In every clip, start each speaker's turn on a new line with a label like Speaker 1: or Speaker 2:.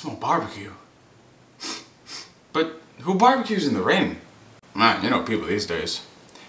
Speaker 1: smell barbecue. But who barbecues in the rain? Man, you know people these days.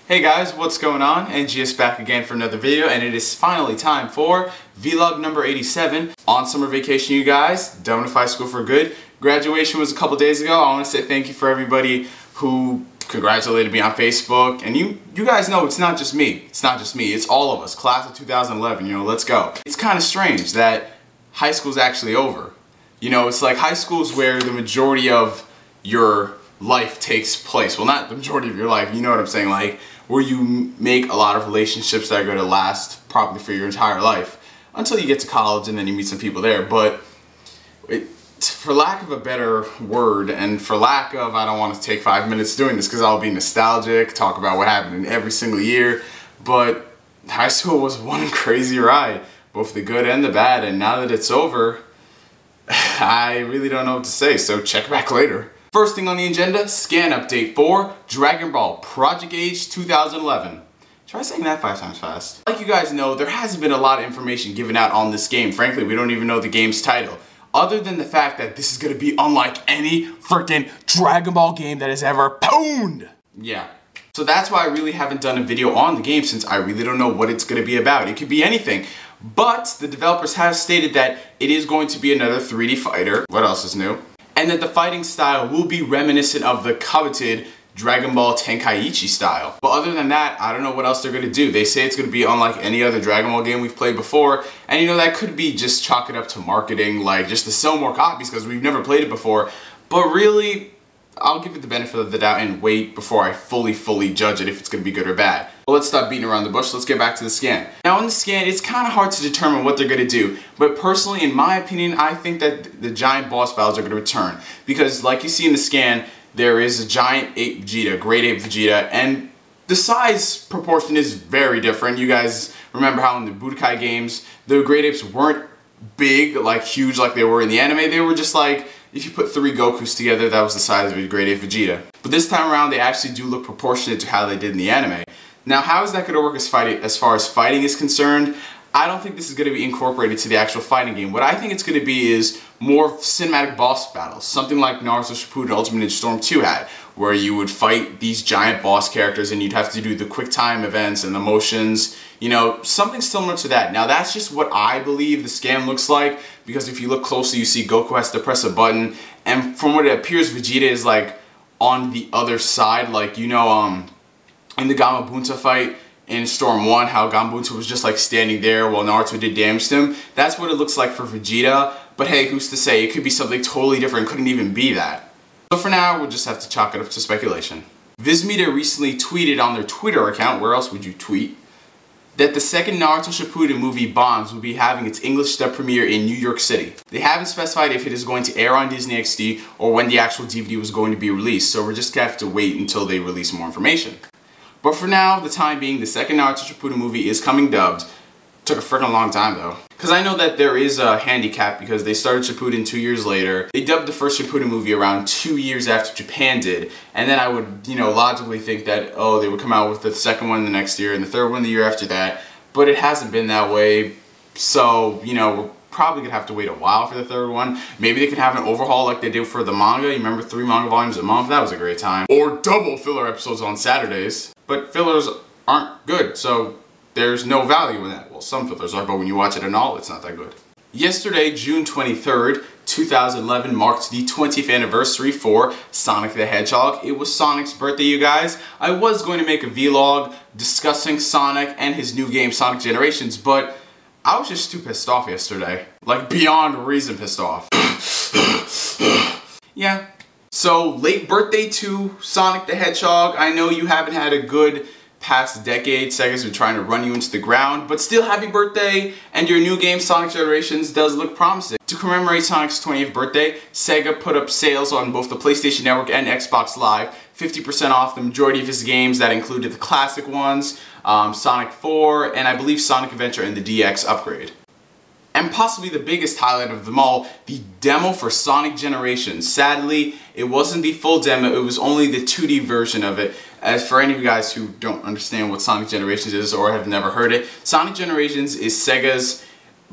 Speaker 1: Hey guys, what's going on? NGS back again for another video, and it is finally time for vlog number 87. On summer vacation, you guys. Done with high school for good. Graduation was a couple days ago. I want to say thank you for everybody who congratulated me on Facebook. And you guys know it's not just me. It's not just me. It's all of us. Class of 2011, you know, let's go. It's kind of strange that high school's actually over. You know, it's like high school's where the majority of your life takes place. Well, not the majority of your life, you know what I'm saying, like where you make a lot of relationships that are going to last probably for your entire life until you get to college and then you meet some people there. But for lack of a better word, and for lack of, I don't want to take 5 minutes doing this because I'll be nostalgic, talk about what happened in every single year, but high school was one crazy ride, both the good and the bad, and now that it's over, I really don't know what to say, so check back later. First thing on the agenda, scan update for Dragon Ball Project Age 2011. Try saying that 5 times fast. Like you guys know, there hasn't been a lot of information given out on this game. Frankly, we don't even know the game's title. Other than the fact that this is going to be unlike any freaking Dragon Ball game that has ever pwned. Yeah. So that's why I really haven't done a video on the game, since I really don't know what it's going to be about. It could be anything. But the developers have stated that it is going to be another 3D fighter. What else is new? And that the fighting style will be reminiscent of the coveted Dragon Ball Tenkaichi style. But other than that, I don't know what else they're going to do. They say it's going to be unlike any other Dragon Ball game we've played before. And you know, that could be just chalk it up to marketing, like just to sell more copies because we've never played it before. But really, I'll give it the benefit of the doubt and wait before I fully judge it if it's going to be good or bad. But let's stop beating around the bush. Let's get back to the scan. Now in the scan, it's kind of hard to determine what they're going to do. But personally, in my opinion, I think that the giant boss battles are going to return. Because like you see in the scan, there is a giant ape Vegeta, great ape Vegeta, and the size proportion is very different. You guys remember how in the Budokai games, the great apes weren't big, like huge like they were in the anime. They were just like, if you put 3 Gokus together, that was the size of a great ape Vegeta. But this time around, they actually do look proportionate to how they did in the anime. Now, how is that going to work as far as fighting is concerned? I don't think this is going to be incorporated to the actual fighting game. What I think it's going to be is more cinematic boss battles. Something like Naruto Shippuden Ultimate Ninja Storm 2 had, where you would fight these giant boss characters and you'd have to do the quick time events and the motions. You know, something similar to that. Now, that's just what I believe the scan looks like, because if you look closely, you see Goku has to press a button, and from what it appears, Vegeta is like on the other side, like, you know, in the Gamabunta fight in Storm 1, how Gamabunta was just like standing there while Naruto did damage to him. That's what it looks like for Vegeta, but hey, who's to say? It could be something totally different, couldn't even be that. So for now, we'll just have to chalk it up to speculation. Viz Media recently tweeted on their Twitter account, where else would you tweet, that the second Naruto Shippuden movie Bonds will be having its English dub premiere in New York City. They haven't specified if it is going to air on Disney XD or when the actual DVD was going to be released, so we're just going to have to wait until they release more information. But for now, the time being, the second Naruto Shippuden movie is coming dubbed. Took a freaking long time though. Because I know that there is a handicap because they started Shippuden 2 years later. They dubbed the first Shippuden movie around 2 years after Japan did. And then I would, you know, logically think that, oh, they would come out with the second one the next year and the third one the year after that. But it hasn't been that way. So, you know, we're probably gonna have to wait a while for the third one. Maybe they can have an overhaul like they did for the manga. You remember 3 manga volumes a month? That was a great time. Or double filler episodes on Saturdays. But fillers aren't good, so there's no value in that. Well, some fillers are, but when you watch it in all, it's not that good. Yesterday, June 23rd, 2011 marked the 20th anniversary for Sonic the Hedgehog. It was Sonic's birthday, you guys. I was going to make a vlog discussing Sonic and his new game, Sonic Generations, but I was just too pissed off yesterday. Like, beyond reason pissed off. Yeah. So, late birthday to Sonic the Hedgehog. I know you haven't had a good past decade. Sega's been trying to run you into the ground, but still happy birthday, and your new game, Sonic Generations, does look promising. To commemorate Sonic's 20th birthday, Sega put up sales on both the PlayStation Network and Xbox Live, 50% off the majority of his games. That included the classic ones, Sonic 4, and I believe Sonic Adventure and the DX upgrade. And possibly the biggest highlight of them all, the demo for Sonic Generations. Sadly, it wasn't the full demo, it was only the 2D version of it. As for any of you guys who don't understand what Sonic Generations is or have never heard it, Sonic Generations is Sega's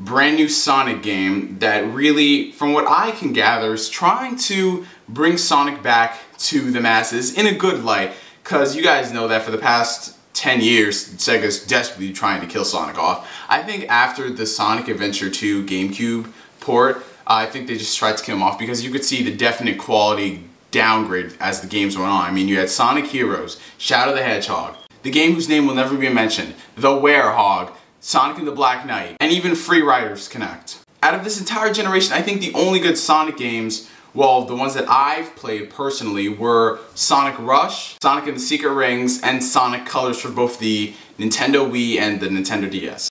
Speaker 1: brand new Sonic game that really, from what I can gather, is trying to bring Sonic back to the masses in a good light, because you guys know that for the past 10 years, Sega's desperately trying to kill Sonic off. I think after the Sonic Adventure 2 GameCube port, I think they just tried to kill him off because you could see the definite quality downgrade as the games went on. I mean, you had Sonic Heroes, Shadow the Hedgehog, the game whose name will never be mentioned, The Werehog, Sonic and the Black Knight, and even Free Riders Connect. Out of this entire generation, I think the only good Sonic games, well, the ones that I've played personally, were Sonic Rush, Sonic and the Secret Rings, and Sonic Colors for both the Nintendo Wii and the Nintendo DS.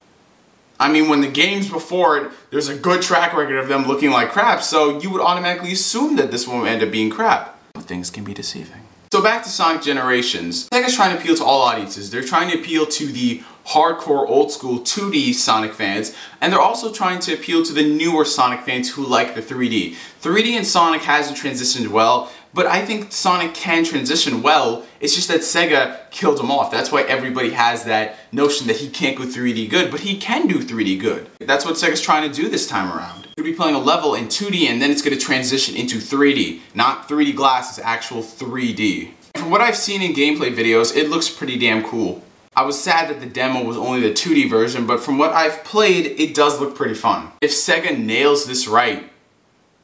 Speaker 1: I mean, when the games before it, there's a good track record of them looking like crap, so you would automatically assume that this one would end up being crap. But things can be deceiving. So back to Sonic Generations. Sega's trying to appeal to all audiences. They're trying to appeal to the hardcore old school 2D Sonic fans, and they're also trying to appeal to the newer Sonic fans who like the 3D. 3D and Sonic hasn't transitioned well, but I think Sonic can transition well. It's just that Sega killed him off. That's why everybody has that notion that he can't go 3D good, but he can do 3D good. That's what Sega's trying to do this time around. You're going to be playing a level in 2D and then it's going to transition into 3D. Not 3D glasses, actual 3D. From what I've seen in gameplay videos, it looks pretty damn cool. I was sad that the demo was only the 2D version, but from what I've played, it does look pretty fun. If Sega nails this right,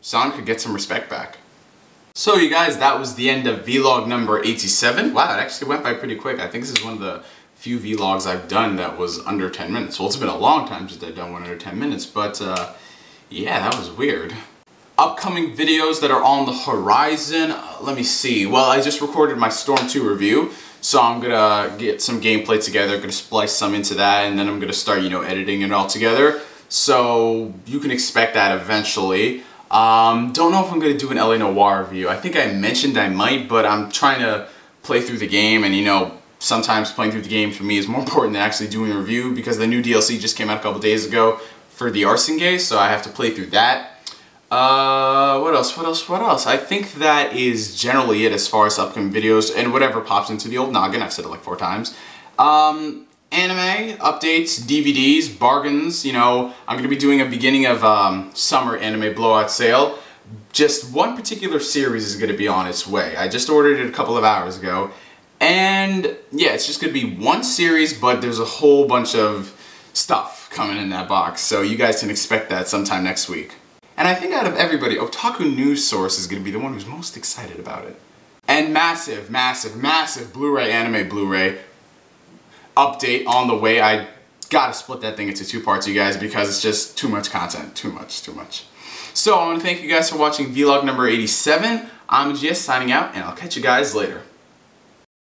Speaker 1: Sonic could get some respect back. So you guys, that was the end of vlog number 87. Wow, it actually went by pretty quick. I think this is one of the few vlogs I've done that was under 10 minutes. Well, it's been a long time since I've done one under 10 minutes, but yeah, that was weird. Upcoming videos that are on the horizon, let me see. Well, I just recorded my Storm 2 review, so I'm gonna get some gameplay together, gonna splice some into that, and then I'm gonna start, you know, editing it all together. So you can expect that eventually. Don't know if I'm gonna do an LA Noire review. I think I mentioned I might, but I'm trying to play through the game, and you know, sometimes playing through the game for me is more important than actually doing a review because the new DLC just came out a couple days ago for the Arson game, so I have to play through that. What else? I think that is generally it as far as upcoming videos and whatever pops into the old noggin. I've said it like 4 times. Anime, updates, DVDs, bargains, you know, I'm going to be doing a beginning of summer anime blowout sale. Just one particular series is going to be on its way. I just ordered it a couple of hours ago. And yeah, it's just going to be one series, but there's a whole bunch of stuff coming in that box. So you guys can expect that sometime next week. And I think out of everybody, Otaku News Source is going to be the one who's most excited about it. And massive Blu-ray anime Blu-ray update on the way. I gotta split that thing into 2 parts, you guys, because it's just too much content. Too much. So I want to thank you guys for watching vlog number 87. I'm NGS signing out, and I'll catch you guys later.